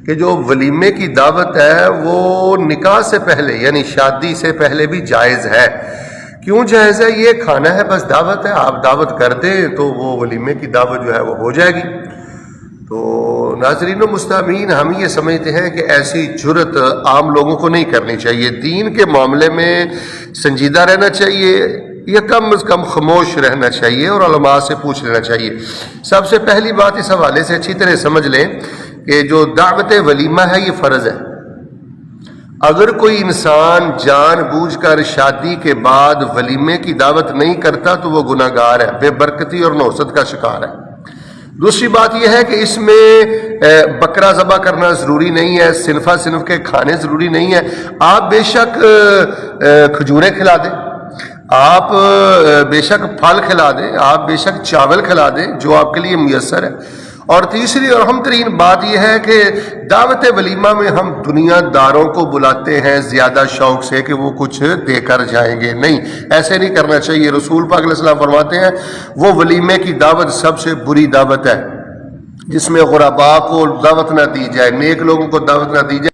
کہ جو ولیمے کی دعوت ہے وہ نکاح سے پہلے یعنی شادی سے پہلے بھی جائز ہے۔ کیوں جائز ہے؟ یہ کھانا ہے، بس دعوت ہے، آپ دعوت کر دیں تو وہ ولیمے کی دعوت جو ہے وہ ہو جائے گی۔ تو ناظرین و مستمعین، ہم یہ سمجھتے ہیں کہ ایسی جرت عام لوگوں کو نہیں کرنی چاہیے، دین کے معاملے میں سنجیدہ رہنا چاہیے یا کم از کم خاموش رہنا چاہیے اور علماء سے پوچھ لینا چاہیے۔ سب سے پہلی بات اس حوالے سے اچھی طرح سمجھ لیں کہ جو دعوت ولیمہ ہے یہ فرض ہے۔ اگر کوئی انسان جان بوجھ کر شادی کے بعد ولیمے کی دعوت نہیں کرتا تو وہ گناہ گار ہے، بے برکتی اور نحوست کا شکار ہے۔ دوسری بات یہ ہے کہ اس میں بکرا ذبح کرنا ضروری نہیں ہے، صنفہ صنف کے کھانے ضروری نہیں ہے۔ آپ بے شک کھجوریں کھلا دیں، آپ بے شک پھل کھلا دیں، آپ بے شک چاول کھلا دیں جو آپ کے لیے میسر ہے۔ اور تیسری اور اہم ترین بات یہ ہے کہ دعوت ولیمہ میں ہم دنیا داروں کو بلاتے ہیں زیادہ شوق سے کہ وہ کچھ دے کر جائیں گے، نہیں، ایسے نہیں کرنا چاہیے۔ رسول پاک علیہ السلام فرماتے ہیں وہ ولیمے کی دعوت سب سے بری دعوت ہے جس میں غرباء کو دعوت نہ دی جائے، نیک لوگوں کو دعوت نہ دی جائے۔